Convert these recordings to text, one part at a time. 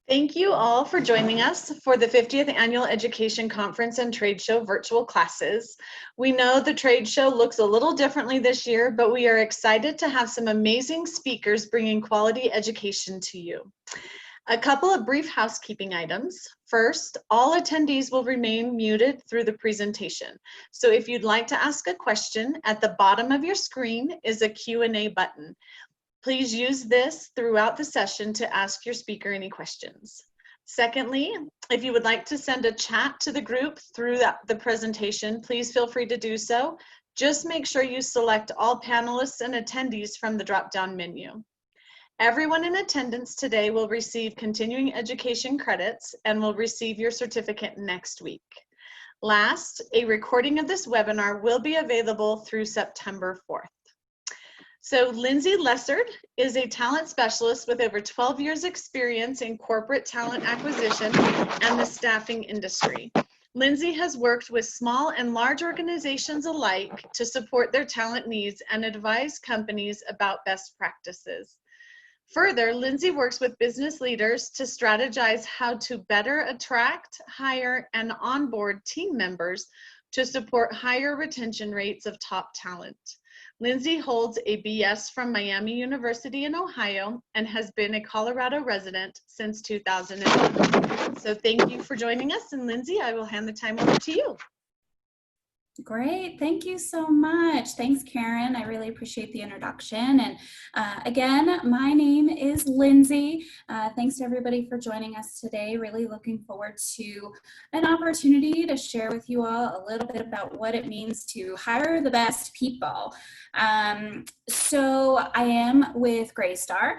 Thank you all for joining us for the 50th Annual Education Conference and Trade Show virtual classes. We know the trade show looks a little differently this year, but we are excited to have some amazing speakers bringing quality education to you. A couple of brief housekeeping items. First, all attendees will remain muted through the presentation. So if you'd like to ask a question, at the bottom of your screen is a Q&A button. Please use this throughout the session to ask your speaker any questions. Secondly, if you would like to send a chat to the group through the presentation, please feel free to do so. Just make sure you select all panelists and attendees from the drop-down menu. Everyone in attendance today will receive continuing education credits and will receive your certificate next week. Last, a recording of this webinar will be available through September 4th. So Lindsay Lessard is a talent specialist with over 12 years experience in corporate talent acquisition and the staffing industry. Lindsay has worked with small and large organizations alike to support their talent needs and advise companies about best practices. Further, Lindsay works with business leaders to strategize how to better attract, hire, and onboard team members to support higher retention rates of top talent. Lindsay holds a BS from Miami University in Ohio and has been a Colorado resident since 2001. So thank you for joining us. And Lindsay, I will hand the time over to you. Great, thank you so much. Thanks, Karen. I really appreciate the introduction. And again, my name is Lindsay. Thanks to everybody for joining us today. Really looking forward to an opportunity to share with you all a little bit about what it means to hire the best people. So I am with Greystar.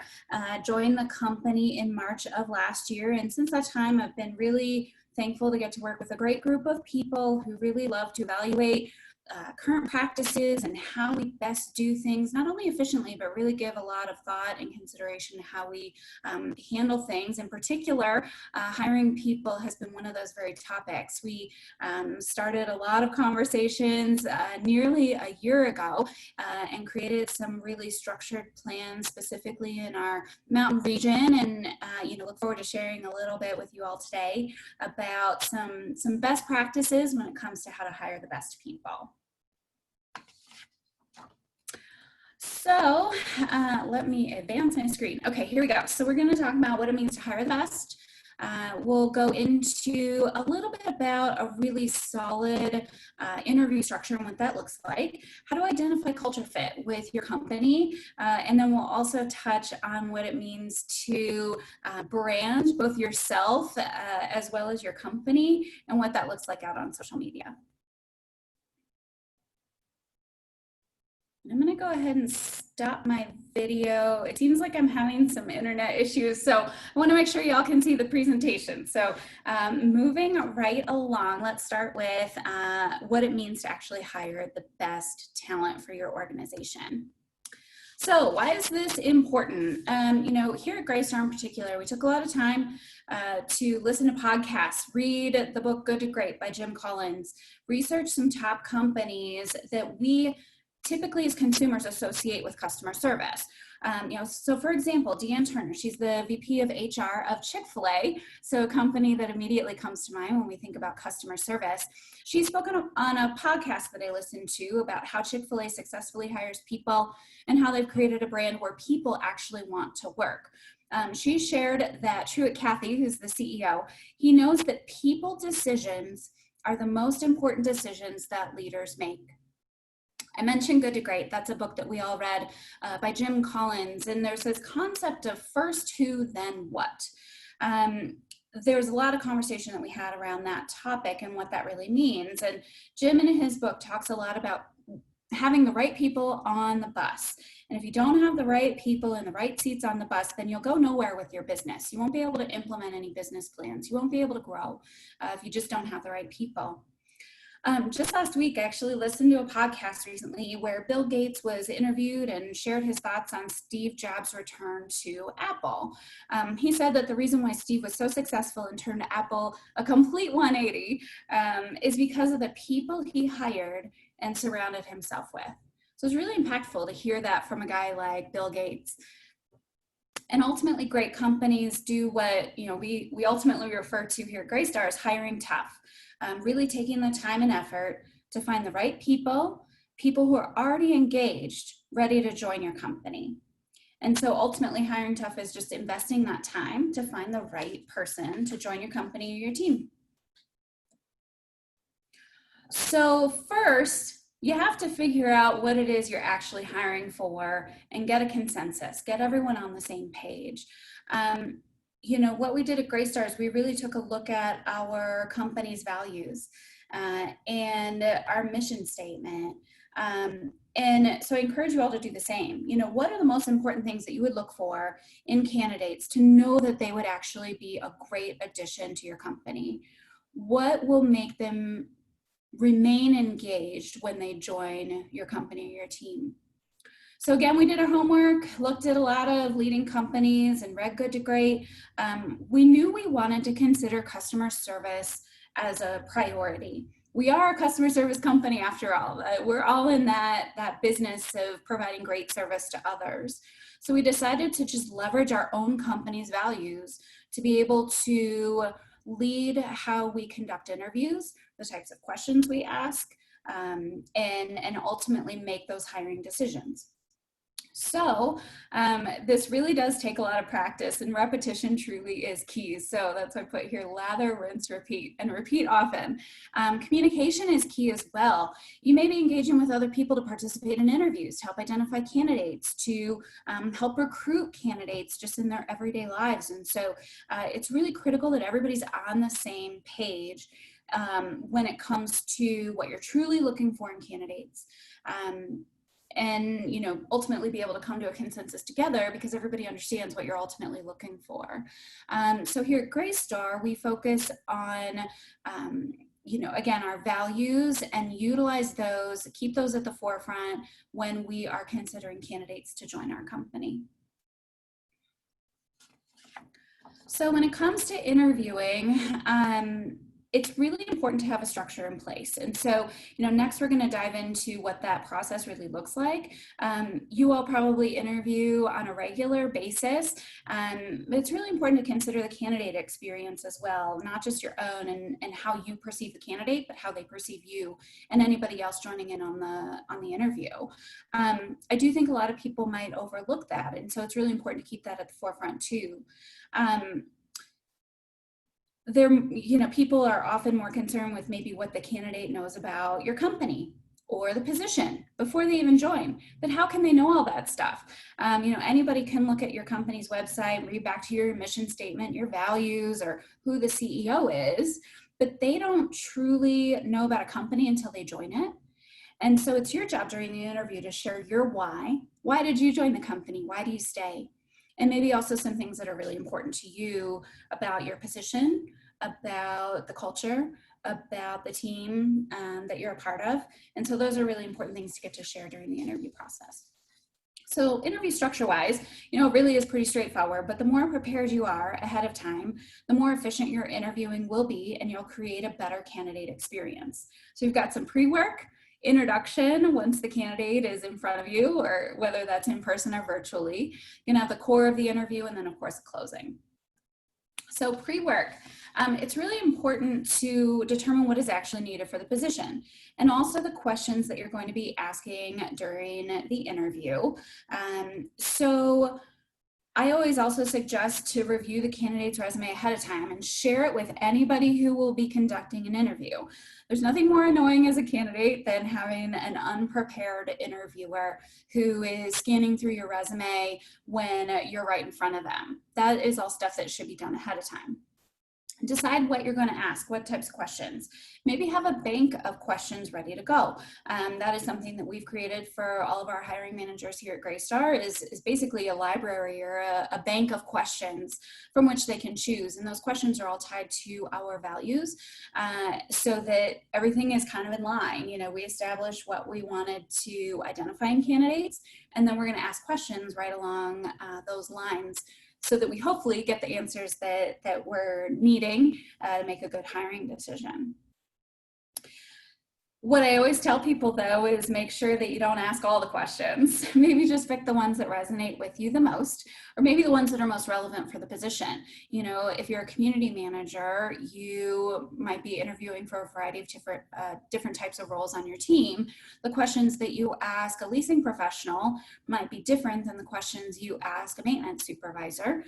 Joined the company in March of last year, and since that time, I've been really thankful to get to work with a great group of people who really love to evaluate current practices and how we best do things, not only efficiently, but really give a lot of thought and consideration to how we handle things. In particular, hiring people has been one of those very topics. We started a lot of conversations nearly a year ago and created some really structured plans specifically in our mountain region, and look forward to sharing a little bit with you all today about some best practices when it comes to how to hire the best people. So let me advance my screen. Okay, here we go. So we're going to talk about what it means to hire the best. We'll go into a little bit about a really solid interview structure and what that looks like, how to identify culture fit with your company, and then we'll also touch on what it means to brand both yourself as well as your company and what that looks like out on social media. I'm going to go ahead and stop my video. It seems like I'm having some internet issues, so I want to make sure y'all can see the presentation. So moving right along, let's start with what it means to actually hire the best talent for your organization. So why is this important? Here at Greystar in particular, we took a lot of time to listen to podcasts, read the book Good to Great by Jim Collins, research some top companies that we typically as consumers associate with customer service. So for example, Deanne Turner, she's the VP of HR of Chick-fil-A, so a company that immediately comes to mind when we think about customer service. She's spoken on a podcast that I listened to about how Chick-fil-A successfully hires people and how they've created a brand where people actually want to work. She shared that Truett Cathy, who's the CEO, he knows that people decisions are the most important decisions that leaders make. I mentioned Good to Great. That's a book that we all read by Jim Collins. And there's this concept of first who, then what. There's a lot of conversation that we had around that topic and what that really means. And Jim in his book talks a lot about having the right people on the bus. And if you don't have the right people in the right seats on the bus, then you'll go nowhere with your business. You won't be able to implement any business plans. You won't be able to grow if you just don't have the right people. Just last week, I actually listened to a podcast recently where Bill Gates was interviewed and shared his thoughts on Steve Jobs' return to Apple. He said that the reason why Steve was so successful and turned Apple a complete 180 is because of the people he hired and surrounded himself with. So it's really impactful to hear that from a guy like Bill Gates. And ultimately, great companies do what we ultimately refer to here at Greystar as hiring tough, really taking the time and effort to find the right people who are already engaged, ready to join your company. And so ultimately, hiring tough is just investing that time to find the right person to join your company or your team. So first, you have to figure out what it is you're actually hiring for and get a consensus, get everyone on the same page. What we did at Greystar is we really took a look at our company's values and our mission statement. And so I encourage you all to do the same. What are the most important things that you would look for in candidates to know that they would actually be a great addition to your company? What will make them remain engaged when they join your company or your team? So again, we did our homework, looked at a lot of leading companies and read Good to Great. We knew we wanted to consider customer service as a priority. We are a customer service company after all. We're all in that business of providing great service to others. So we decided to just leverage our own company's values to be able to lead how we conduct interviews, the types of questions we ask, and ultimately make those hiring decisions. So this really does take a lot of practice, and repetition truly is key. So that's why I put here: lather, rinse, repeat, and repeat often. Communication is key as well. You may be engaging with other people to participate in interviews, to help identify candidates, to help recruit candidates just in their everyday lives. And so it's really critical that everybody's on the same page when it comes to what you're truly looking for in candidates. And ultimately be able to come to a consensus together because everybody understands what you're ultimately looking for. So here at Greystar, we focus on again, our values, and utilize those, keep those at the forefront when we are considering candidates to join our company. So when it comes to interviewing, it's really important to have a structure in place. And so, next we're going to dive into what that process really looks like. You all probably interview on a regular basis, but it's really important to consider the candidate experience as well, not just your own and how you perceive the candidate, but how they perceive you and anybody else joining in on the interview. I do think a lot of people might overlook that, and so it's really important to keep that at the forefront too. People are often more concerned with maybe what the candidate knows about your company or the position before they even join. But how can they know all that stuff? Anybody can look at your company's website, read back to your mission statement, your values, or who the CEO is, but they don't truly know about a company until they join it. And so it's your job during the interview to share your why. Why did you join the company? Why do you stay? And maybe also some things that are really important to you about your position, about the culture, about the team that you're a part of. And so those are really important things to get to share during the interview process. So interview structure-wise, it really is pretty straightforward, but the more prepared you are ahead of time, the more efficient your interviewing will be, and you'll create a better candidate experience. So you've got some pre-work, introduction once the candidate is in front of you, or whether that's in person or virtually. You're gonna have the core of the interview, and then of course the closing. So pre-work, it's really important to determine what is actually needed for the position, and also the questions that you're going to be asking during the interview. So I always also suggest to review the candidate's resume ahead of time and share it with anybody who will be conducting an interview. There's nothing more annoying as a candidate than having an unprepared interviewer who is scanning through your resume when you're right in front of them. That is all stuff that should be done ahead of time. Decide what you're going to ask, what types of questions. Maybe have a bank of questions ready to go. That is something that we've created for all of our hiring managers here at Greystar, is basically a library or a bank of questions from which they can choose. And those questions are all tied to our values so that everything is kind of in line. We established what we wanted to identify in candidates, and then we're going to ask questions right along those lines, so that we hopefully get the answers that we're needing to make a good hiring decision. What I always tell people though is make sure that you don't ask all the questions. Maybe just pick the ones that resonate with you the most, or maybe the ones that are most relevant for the position. You know, if you're a community manager, you might be interviewing for a variety of different types of roles on your team. The questions that you ask a leasing professional might be different than the questions you ask a maintenance supervisor.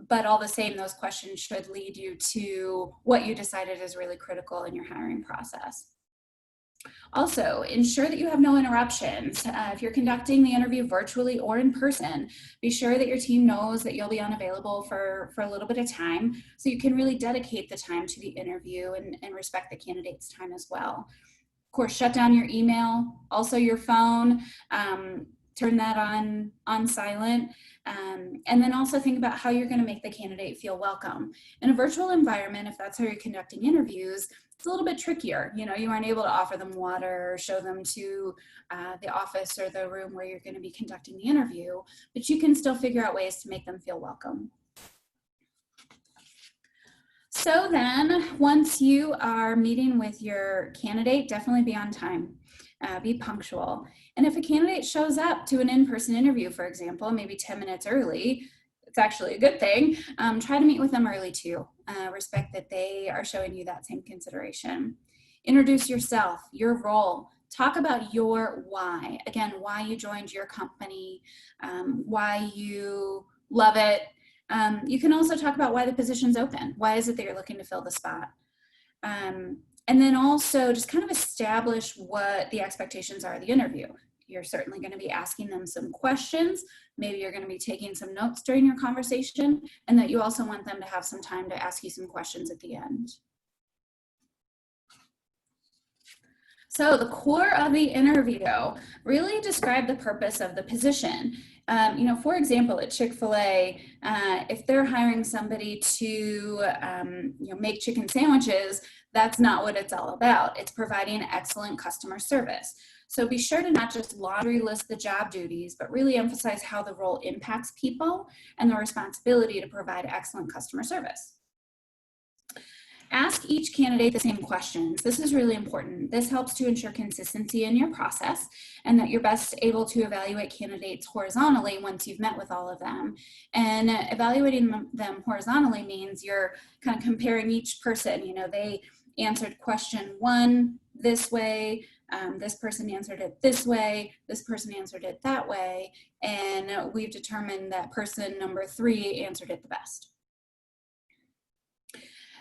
But all the same, those questions should lead you to what you decided is really critical in your hiring process. Also, ensure that you have no interruptions. If you're conducting the interview virtually or in person, be sure that your team knows that you'll be unavailable for a little bit of time, so you can really dedicate the time to the interview and respect the candidate's time as well. Of course, shut down your email, also your phone, turn that on silent. And then also think about how you're going to make the candidate feel welcome. In a virtual environment, if that's how you're conducting interviews, it's a little bit trickier. You know, you aren't able to offer them water or show them to the office or the room where you're going to be conducting the interview, but you can still figure out ways to make them feel welcome. So then, once you are meeting with your candidate, definitely be on time. Be punctual. And if a candidate shows up to an in-person interview, for example, maybe 10 minutes early, it's actually a good thing. Try to meet with them early too. Respect that they are showing you that same consideration. Introduce yourself, your role. Talk about your why. Again, why you joined your company, why you love it. You can also talk about why the position's open. Why is it that you're looking to fill the spot? And then also just kind of establish what the expectations are of the interview. You're certainly going to be asking them some questions. Maybe you're going to be taking some notes during your conversation, and that you also want them to have some time to ask you some questions at the end. So the core of the interview, really describe the purpose of the position. You know, for example, at Chick-fil-A, if they're hiring somebody to you know, make chicken sandwiches, that's not what it's all about. It's providing excellent customer service. So be sure to not just laundry list the job duties, but really emphasize how the role impacts people and the responsibility to provide excellent customer service. Ask each candidate the same questions. This is really important. This helps to ensure consistency in your process and that you're best able to evaluate candidates horizontally once you've met with all of them. And evaluating them horizontally means you're kind of comparing each person. You know, they answered question 1 this way, this person answered it this way, this person answered it that way, and we've determined that person number 3 answered it the best.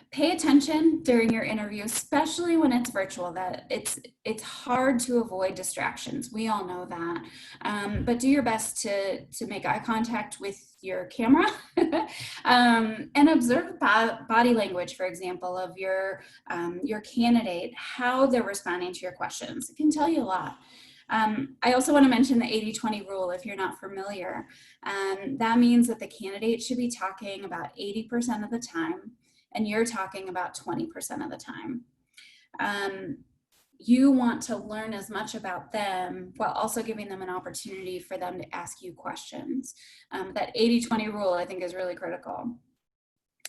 Pay attention during your interview, especially when it's virtual. That it's hard to avoid distractions. We all know that, but do your best to make eye contact with your camera and observe body language, for example, of your candidate, how they're responding to your questions. It can tell you a lot. I also want to mention the 80-20 rule if you're not familiar. That means that the candidate should be talking about 80% of the time, and you're talking about 20% of the time. You want to learn as much about them while also giving them an opportunity for them to ask you questions. That 80-20 rule, I think, is really critical.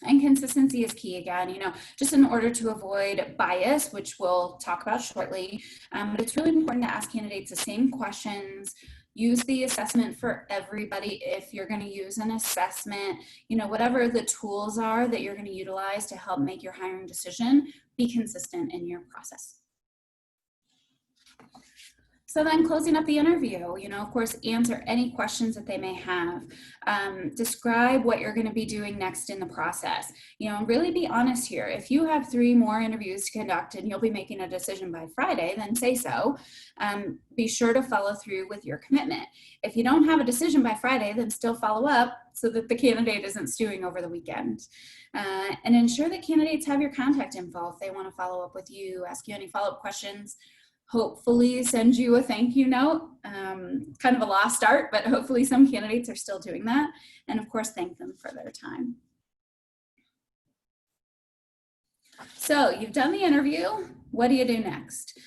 And consistency is key again, you know, just in order to avoid bias, which we'll talk about shortly. But it's really important to ask candidates the same questions. Use the assessment for everybody. If you're going to use an assessment, you know, whatever the tools are that you're going to utilize to help make your hiring decision, be consistent in your process. So then closing up the interview, you know, of course, answer any questions that they may have. Describe what you're going to be doing next in the process. You know, really be honest here. If you have 3 more interviews to conduct and you'll be making a decision by Friday, then say so. Be sure to follow through with your commitment. If you don't have a decision by Friday, then still follow up so that the candidate isn't stewing over the weekend. And ensure that candidates have your contact info if they want to follow up with you, ask you any follow-up questions. Hopefully send you a thank you note. Kind of a lost art, but hopefully some candidates are still doing that. And of course, thank them for their time. So you've done the interview. What do you do next?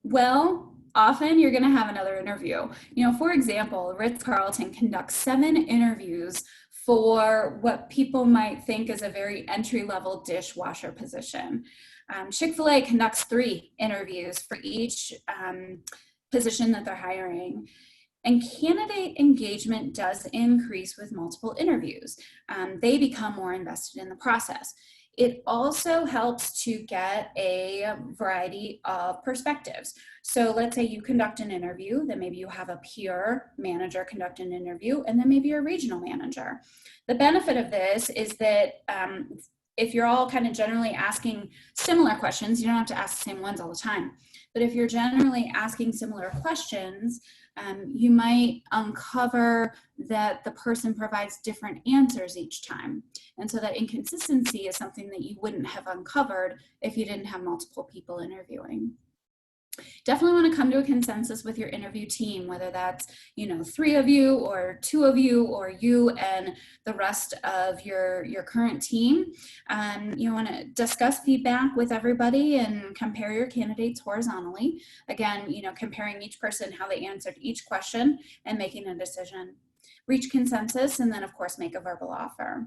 Well, often you're gonna have another interview. You know, for example, Ritz-Carlton conducts 7 interviews for what people might think is a very entry-level dishwasher position. Chick-fil-A conducts 3 interviews for each position that they're hiring. And candidate engagement does increase with multiple interviews. They become more invested in the process. It also helps to get a variety of perspectives. So let's say you conduct an interview, then maybe you have a peer manager conduct an interview, and then maybe a regional manager. The benefit of this is that if you're all kind of generally asking similar questions, you don't have to ask the same ones all the time. But if you're generally asking similar questions, you might uncover that the person provides different answers each time. And so that inconsistency is something that you wouldn't have uncovered if you didn't have multiple people interviewing. Definitely want to come to a consensus with your interview team, whether that's 3 of you or 2 of you or you and the rest of your current team. You want to discuss feedback with everybody and compare your candidates horizontally. Again, comparing each person, how they answered each question and making a decision. Reach consensus and then of course make a verbal offer.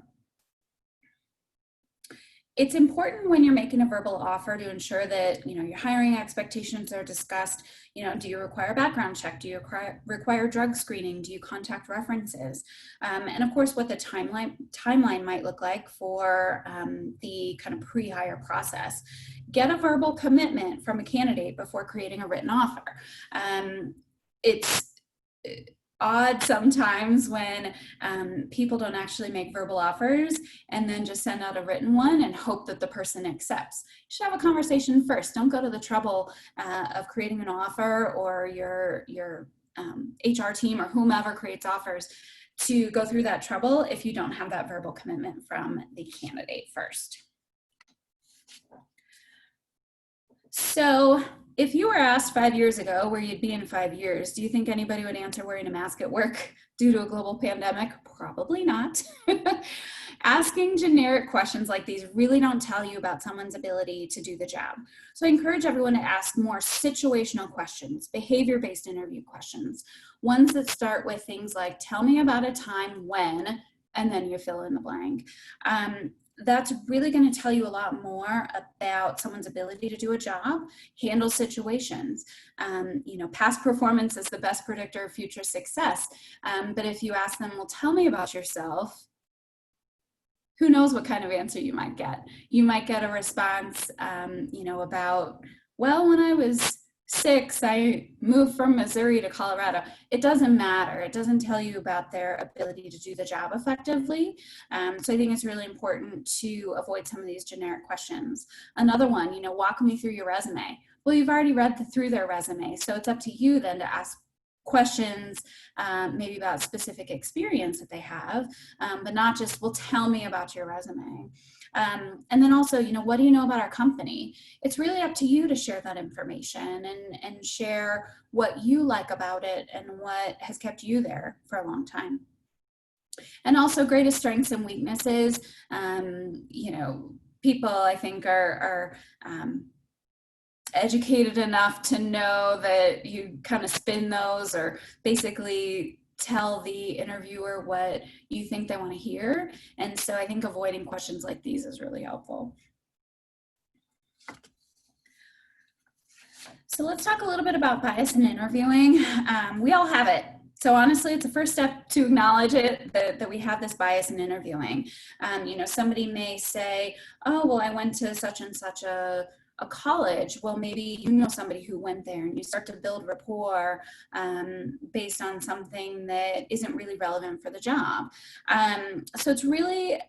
It's important when you're making a verbal offer to ensure that your hiring expectations are discussed. Do you require a background check? Do you require drug screening? Do you contact references? And of course, what the timeline might look like for the kind of pre-hire process. Get a verbal commitment from a candidate before creating a written offer. It's odd sometimes when people don't actually make verbal offers and then just send out a written one and hope that the person accepts. You should have a conversation first. Don't go to the trouble of creating an offer, or your HR team or whomever creates offers to go through that trouble if you don't have that verbal commitment from the candidate first. So if you were asked 5 years ago where you'd be in 5 years, do you think anybody would answer wearing a mask at work due to a global pandemic? Probably not. Asking generic questions like these really don't tell you about someone's ability to do the job. So I encourage everyone to ask more situational questions, behavior-based interview questions, ones that start with things like, tell me about a time when, and then you fill in the blank. That's really going to tell you a lot more about someone's ability to do a job, handle situations. Past performance is the best predictor of future success. But if you ask them, well, tell me about yourself, who knows what kind of answer you might get. You might get a response, about, well, when I was 6, I moved from Missouri to Colorado. It doesn't matter. It doesn't tell you about their ability to do the job effectively. So I think it's really important to avoid some of these generic questions. Another one, walk me through your resume. Well, you've already read through their resume, so it's up to you then to ask questions maybe about specific experience that they have, but not just, well, tell me about your resume. And then also, what do you know about our company? It's really up to you to share that information and share what you like about it and what has kept you there for a long time. And also greatest strengths and weaknesses. People I think are educated enough to know that you kind of spin those or basically tell the interviewer what you think they want to hear. And so I think avoiding questions like these is really helpful. So let's talk a little bit about bias in interviewing. We all have it. So honestly, it's the first step to acknowledge it, that we have this bias in interviewing. Somebody may say, oh, well, I went to such and such a college. Well, maybe somebody who went there, and you start to build rapport based on something that isn't really relevant for the job. So it's really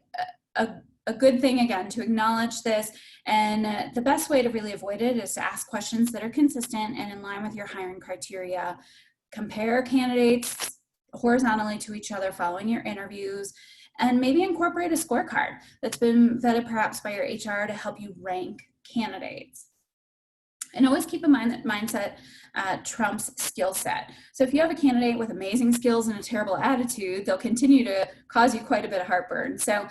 a good thing, again, to acknowledge this. And the best way to really avoid it is to ask questions that are consistent and in line with your hiring criteria. Compare candidates horizontally to each other following your interviews, and maybe incorporate a scorecard that's been vetted perhaps by your HR to help you rank candidates. And always keep in mind that mindset trumps skill set. So if you have a candidate with amazing skills and a terrible attitude, they'll continue to cause you quite a bit of heartburn. So,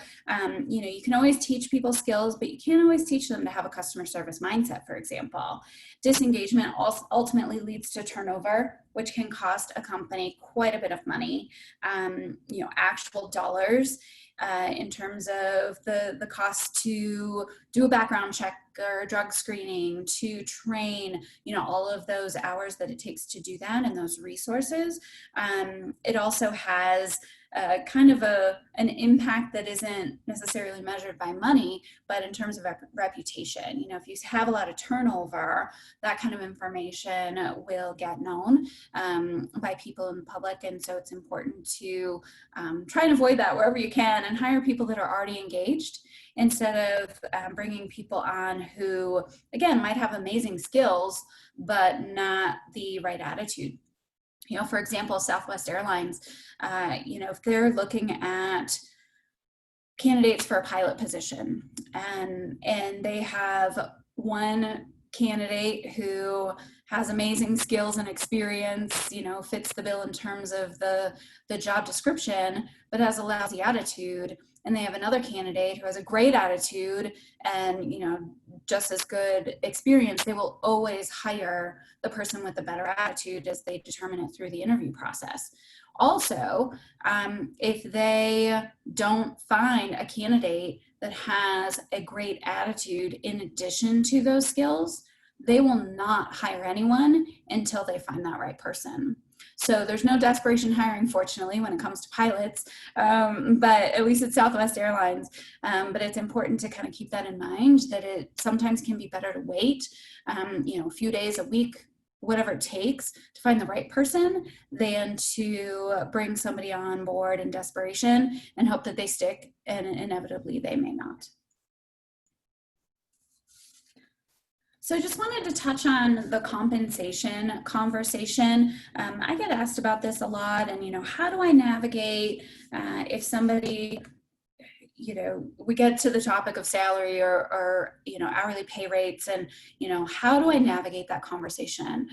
you can always teach people skills, but you can't always teach them to have a customer service mindset, for example. Disengagement ultimately leads to turnover, which can cost a company quite a bit of money, actual dollars. in terms of the cost to do a background check or drug screening, to train, all of those hours that it takes to do that and those resources. It also has kind of an impact that isn't necessarily measured by money, but in terms of reputation. If you have a lot of turnover, that kind of information will get known by people in the public. And so it's important to try and avoid that wherever you can and hire people that are already engaged instead of bringing people on who, again, might have amazing skills, but not the right attitude. For example, Southwest Airlines, if they're looking at candidates for a pilot position and they have one candidate who has amazing skills and experience, fits the bill in terms of the job description, but has a lousy attitude, and they have another candidate who has a great attitude and just as good experience, they will always hire the person with the better attitude as they determine it through the interview process. Also, if they don't find a candidate that has a great attitude in addition to those skills, they will not hire anyone until they find that right person. So there's no desperation hiring, fortunately, when it comes to pilots, but at least at Southwest Airlines. But it's important to kind of keep that in mind, that it sometimes can be better to wait, a few days, a week, whatever it takes to find the right person than to bring somebody on board in desperation and hope that they stick, and inevitably they may not. So I just wanted to touch on the compensation conversation. I get asked about this a lot, and how do I navigate if somebody, we get to the topic of salary or hourly pay rates, and how do I navigate that conversation?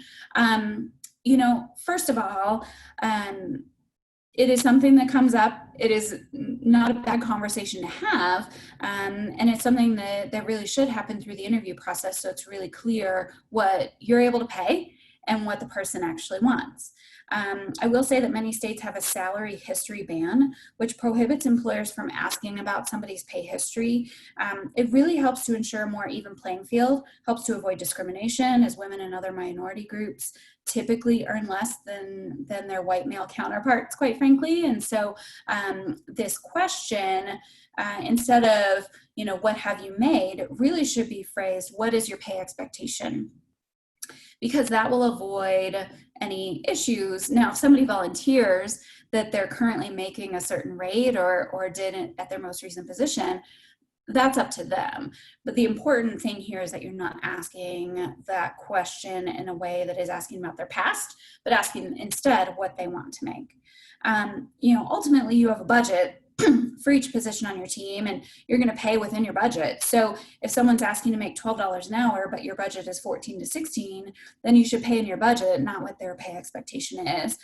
First of all, it is something that comes up. It is not a bad conversation to have, and it's something that really should happen through the interview process, so it's really clear what you're able to pay and what the person actually wants. I will say that many states have a salary history ban, which prohibits employers from asking about somebody's pay history. It really helps to ensure a more even playing field, helps to avoid discrimination, as women and other minority groups typically earn less than their white male counterparts, quite frankly. And so this question, instead of, what have you made, really should be phrased, what is your pay expectation? Because that will avoid any issues. Now, if somebody volunteers that they're currently making a certain rate or didn't at their most recent position, that's up to them. But the important thing here is that you're not asking that question in a way that is asking about their past, but asking instead what they want to make. Ultimately, you have a budget for each position on your team, and you're going to pay within your budget. So if someone's asking to make $12 an hour, but your budget is 14 to 16, then you should pay in your budget, not what their pay expectation is.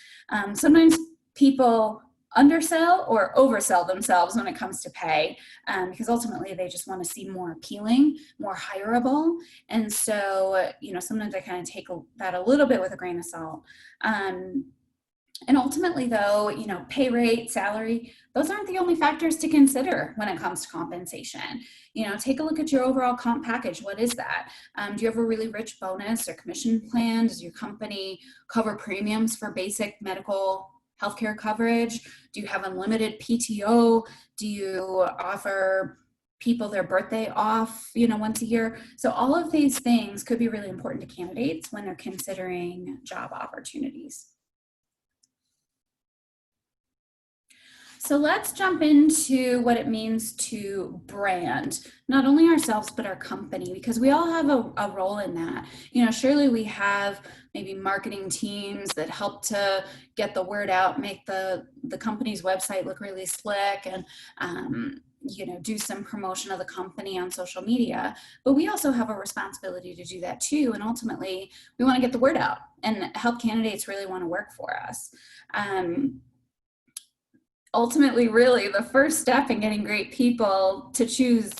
Sometimes people undersell or oversell themselves when it comes to pay, because ultimately they just want to seem more appealing, more hireable. And so, sometimes I kind of take that a little bit with a grain of salt. And ultimately, though, pay rate, salary, those aren't the only factors to consider when it comes to compensation. Take a look at your overall comp package. What is that? Do you have a really rich bonus or commission plan? Does your company cover premiums for basic medical healthcare coverage? Do you have unlimited PTO? Do you offer people their birthday off, once a year? So all of these things could be really important to candidates when they're considering job opportunities. So let's jump into what it means to brand, not only ourselves, but our company, because we all have a role in that. Surely we have maybe marketing teams that help to get the word out, make the company's website look really slick, and do some promotion of the company on social media. But we also have a responsibility to do that too. And ultimately, we want to get the word out and help candidates really want to work for us. Ultimately, really, the first step in getting great people to choose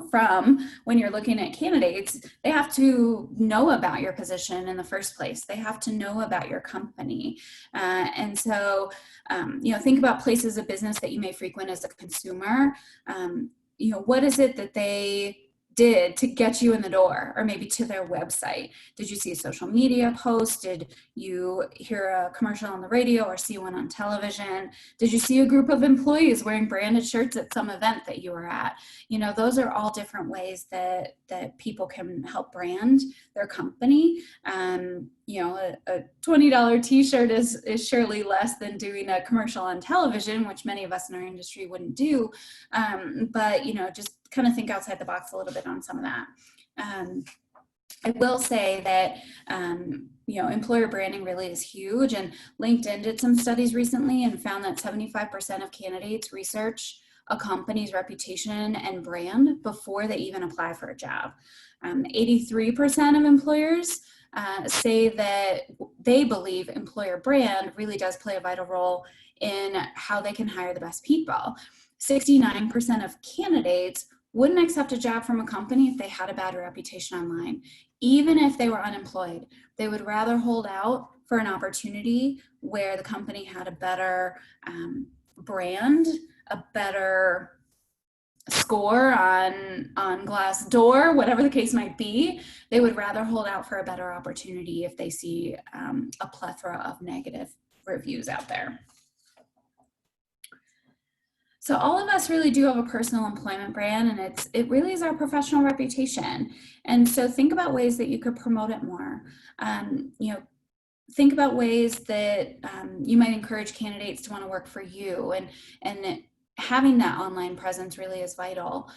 from when you're looking at candidates, they have to know about your position in the first place. They have to know about your company. And so, think about places of business that you may frequent as a consumer. What is it that they did to get you in the door, or maybe to their website? Did you see a social media post? Did you hear a commercial on the radio or see one on television? Did you see a group of employees wearing branded shirts at some event that you were at? Those are all different ways that people can help brand their company. A $20 t-shirt is surely less than doing a commercial on television, which many of us in our industry wouldn't do. But just kind of think outside the box a little bit on some of that. I will say that, employer branding really is huge, and LinkedIn did some studies recently and found that 75% of candidates research a company's reputation and brand before they even apply for a job. 83% of employers say that they believe employer brand really does play a vital role in how they can hire the best people. 69% of candidates wouldn't accept a job from a company if they had a bad reputation online. Even if they were unemployed, they would rather hold out for an opportunity where the company had a better brand, a better score on Glassdoor, whatever the case might be. They would rather hold out for a better opportunity if they see a plethora of negative reviews out there. So all of us really do have a personal employment brand, and it really is our professional reputation. And so think about ways that you could promote it more. Think about ways that you might encourage candidates to want to work for you, and having that online presence really is vital.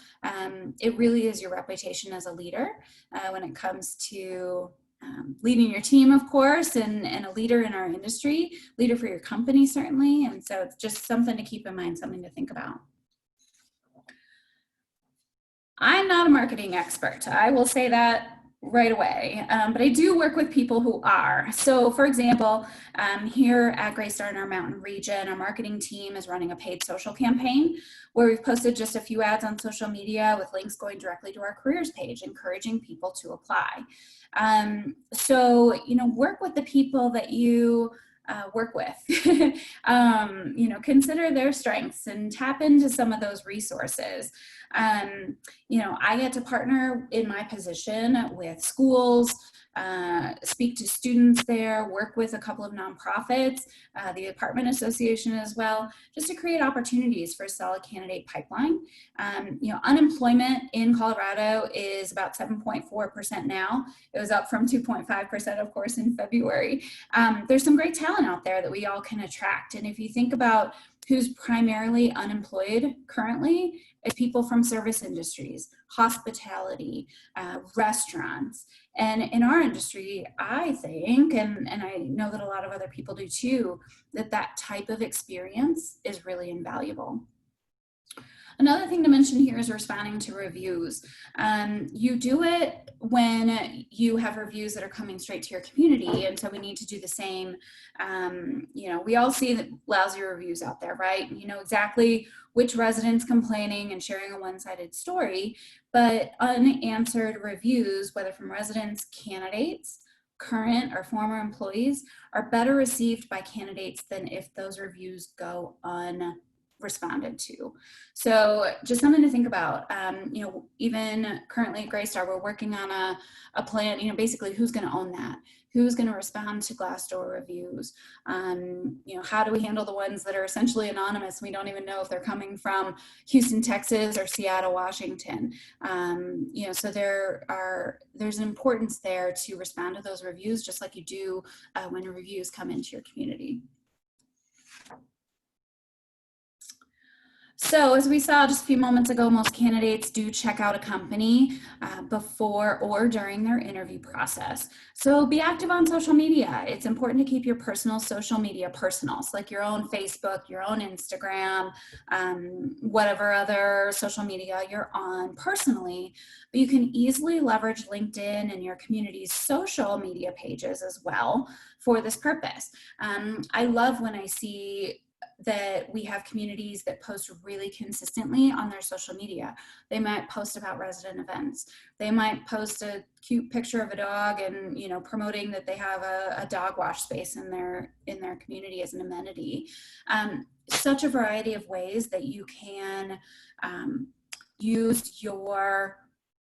It really is your reputation as a leader when it comes to leading your team, of course, and a leader in our industry, leader for your company, certainly. And so it's just something to keep in mind, something to think about. I'm not a marketing expert. I will say that right away, but I do work with people who are. So for example, here at Greystar in our mountain region, our marketing team is running a paid social campaign where we've posted just a few ads on social media with links going directly to our careers page, encouraging people to apply. So, work with the people that you work with. Consider their strengths and tap into some of those resources. I get to partner in my position with schools, speak to students there, work with a couple of nonprofits, the apartment association as well, just to create opportunities for a solid candidate pipeline. Unemployment in Colorado is about 7.4% now. It was up from 2.5%, of course, in February. There's some great talent out there that we all can attract. And if you think about who's primarily unemployed currently, it's people from service industries, hospitality, restaurants. And in our industry, I think, and I know that a lot of other people do too, that type of experience is really invaluable. Another thing to mention here is responding to reviews. You do it when you have reviews that are coming straight to your community, and so we need to do the same. We all see that lousy reviews out there, right? You know exactly which residents complaining and sharing a one-sided story, but unanswered reviews, whether from residents, candidates, current or former employees, are better received by candidates than if those reviews go unresponded to. So just something to think about. Even currently at Greystar, we're working on a plan, basically who's going to own that? Who's going to respond to Glassdoor reviews? How do we handle the ones that are essentially anonymous? We don't even know if they're coming from Houston, Texas or Seattle, Washington. So there's an importance there to respond to those reviews, just like you do when reviews come into your community. So as we saw just a few moments ago, most candidates do check out a company before or during their interview process. So be active on social media. It's important to keep your personal social media personal, so like your own Facebook, your own Instagram, whatever other social media you're on personally. But you can easily leverage LinkedIn and your community's social media pages as well for this purpose. I love when I see that we have communities that post really consistently on their social media. They might post about resident events. They might post a cute picture of a dog and, you know, promoting that they have a dog wash space in their community as an amenity. Such a variety of ways that you can use your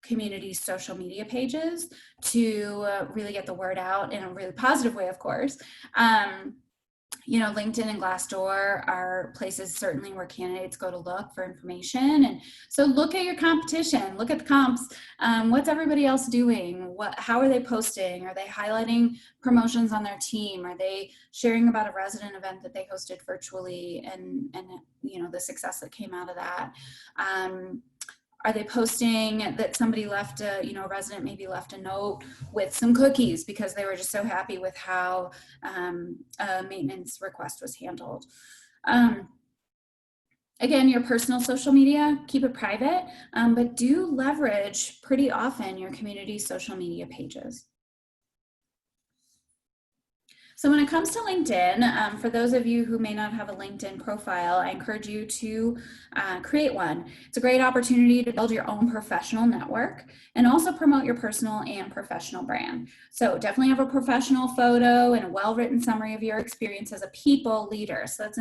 community's social media pages to really get the word out in a really positive way, of course. You know, LinkedIn and Glassdoor are places certainly where candidates go to look for information. And so look at your competition, look at the comps. What's everybody else doing? How are they posting? Are they highlighting promotions on their team? Are they sharing about a resident event that they hosted virtually and you know, the success that came out of that? Are they posting that somebody left a, you know, a resident maybe left a note with some cookies because they were just so happy with how a maintenance request was handled? Again, your personal social media, keep it private, but do leverage pretty often your community social media pages. So when it comes to LinkedIn, for those of you who may not have a LinkedIn profile, I encourage you to create one. It's a great opportunity to build your own professional network and also promote your personal and professional brand. So definitely have a professional photo and a well-written summary of your experience as a people leader. So that's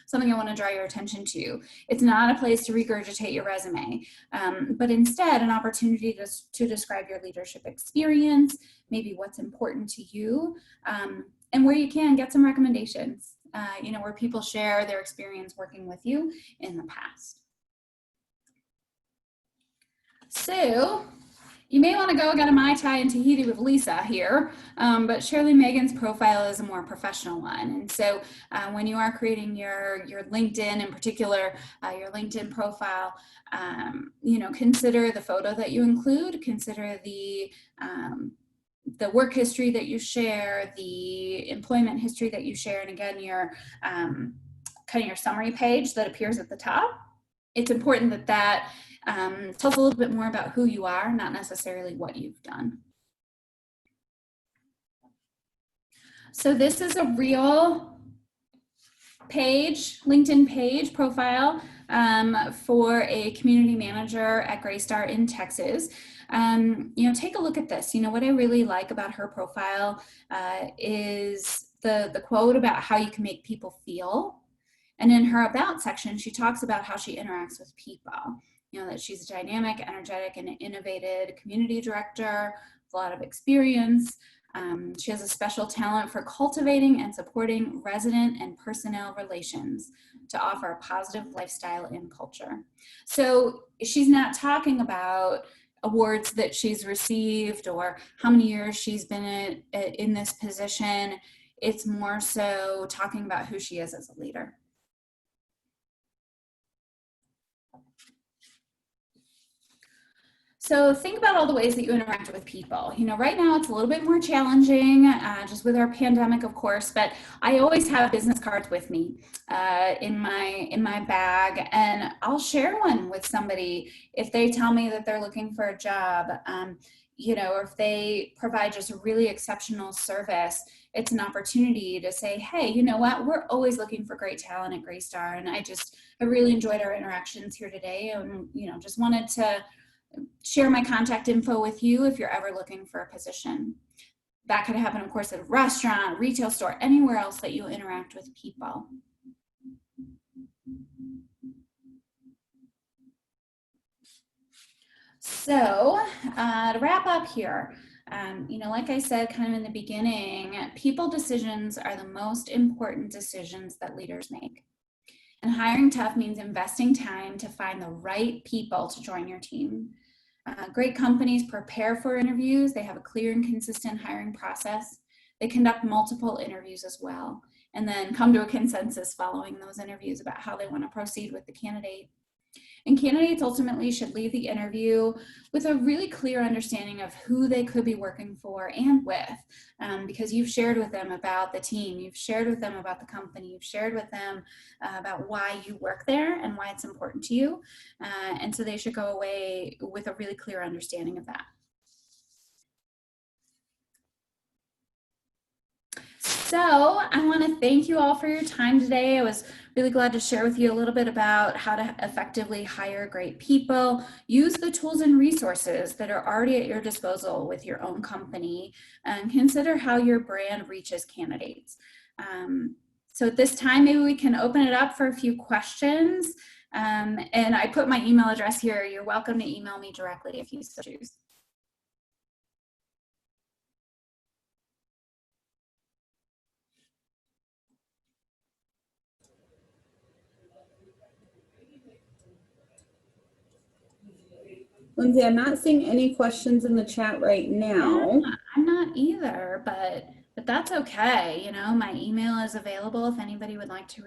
something I want to draw your attention to. It's not a place to regurgitate your resume, but instead an opportunity to describe your leadership experience, maybe what's important to you, and where you can get some recommendations, you know, where people share their experience working with you in the past. So you may want to go get a Mai Tai in Tahiti with Lisa here, but Shirley Megan's profile is a more professional one. And so when you are creating your LinkedIn in particular, your LinkedIn profile, you know, consider the photo that you include, consider the work history that you share, the employment history that you share, and again, your kind of your summary page that appears at the top. It's important that that tells a little bit more about who you are, not necessarily what you've done. So this is a real page, LinkedIn page profile for a community manager at Greystar in Texas. You know, take a look at this. You know, what I really like about her profile is the quote about how you can make people feel. And in her about section, she talks about how she interacts with people. You know, that she's a dynamic, energetic, and innovative community director with a lot of experience. She has a special talent for cultivating and supporting resident and personnel relations to offer a positive lifestyle and culture. So she's not talking about awards that she's received or how many years she's been in this position. It's more so talking about who she is as a leader. So think about all the ways that you interact with people. You know, right now it's a little bit more challenging just with our pandemic, of course, but I always have business cards with me in my bag, and I'll share one with somebody if they tell me that they're looking for a job, you know, or if they provide just a really exceptional service. It's an opportunity to say, hey, you know what, we're always looking for great talent at Greystar, and I really enjoyed our interactions here today, and, you know, just wanted to share my contact info with you if you're ever looking for a position. That could happen, of course, at a restaurant, retail store, anywhere else that you interact with people. So to wrap up here, you know, like I said, kind of in the beginning, people decisions are the most important decisions that leaders make. And hiring tough means investing time to find the right people to join your team. Great companies prepare for interviews. They have a clear and consistent hiring process. They conduct multiple interviews as well, and then come to a consensus following those interviews about how they want to proceed with the candidate. And candidates ultimately should leave the interview with a really clear understanding of who they could be working for and with, because you've shared with them about the team, you've shared with them about the company, you've shared with them about why you work there and why it's important to you. And so they should go away with a really clear understanding of that. So I want to thank you all for your time today. I was really glad to share with you a little bit about how to effectively hire great people. Use the tools and resources that are already at your disposal with your own company, and consider how your brand reaches candidates. So at this time, maybe we can open it up for a few questions. And I put my email address here. You're welcome to email me directly if you so choose. Lindsay, I'm not seeing any questions in the chat right now. Yeah, I'm not either, but that's okay. You know, my email is available if anybody would like to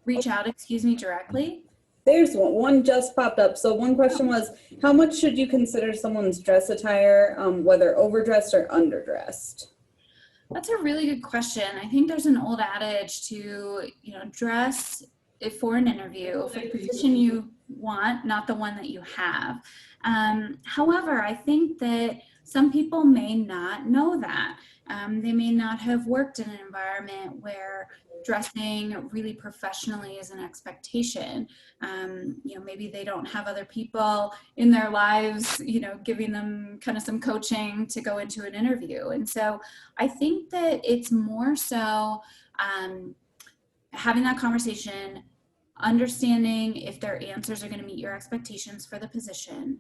reach out, excuse me, directly. There's one just popped up. So one question was, how much should you consider someone's dress attire, whether overdressed or underdressed? That's a really good question. I think there's an old adage to, you know, dress for an interview for the position you want, not the one that you have. However, I think that some people may not know that. They may not have worked in an environment where dressing really professionally is an expectation. You know, maybe they don't have other people in their lives, you know, giving them kind of some coaching to go into an interview. And so I think that it's more so having that conversation, understanding if their answers are going to meet your expectations for the position.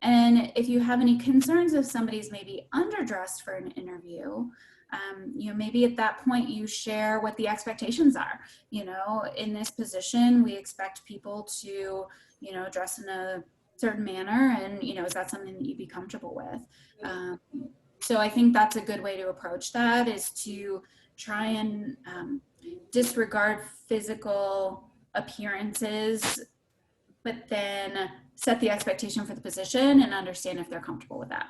And if you have any concerns if somebody's maybe underdressed for an interview, you know, maybe at that point you share what the expectations are. You know, in this position, we expect people to, you know, dress in a certain manner, and, you know, is that something that you'd be comfortable with? So I think that's a good way to approach that, is to try and disregard physical appearances, but then set the expectation for the position and understand if they're comfortable with that.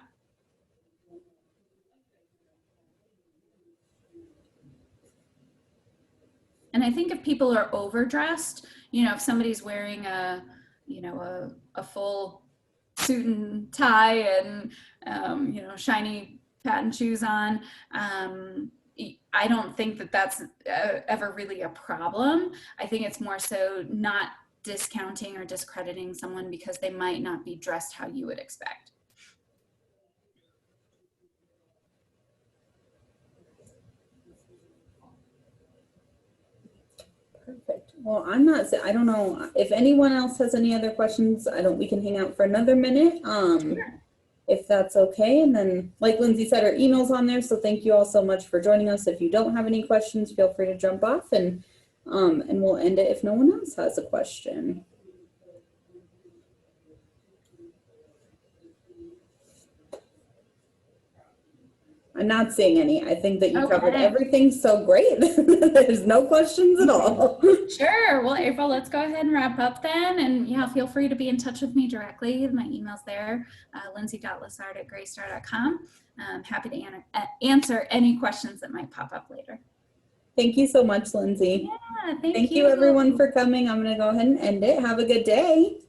And I think if people are overdressed, you know, if somebody's wearing a, you know, a full suit and tie and, you know, shiny patent shoes on, I don't think that that's ever really a problem. I think it's more so not discounting or discrediting someone because they might not be dressed how you would expect. Perfect. Well, I don't know if anyone else has any other questions. We can hang out for another minute. Sure. If that's okay. And then, like Lindsay said, our email's on there. So thank you all so much for joining us. If you don't have any questions, feel free to jump off, and we'll end it if no one else has a question. I'm not seeing any. I think that you covered everything so great. There's no questions at all. Sure. Well, April, let's go ahead and wrap up then. And yeah, feel free to be in touch with me directly. My email's there, lindsay.lessard@greystar.com. I'm happy to answer any questions that might pop up later. Thank you so much, Lindsay. Yeah, thank you everyone for coming. I'm going to go ahead and end it. Have a good day.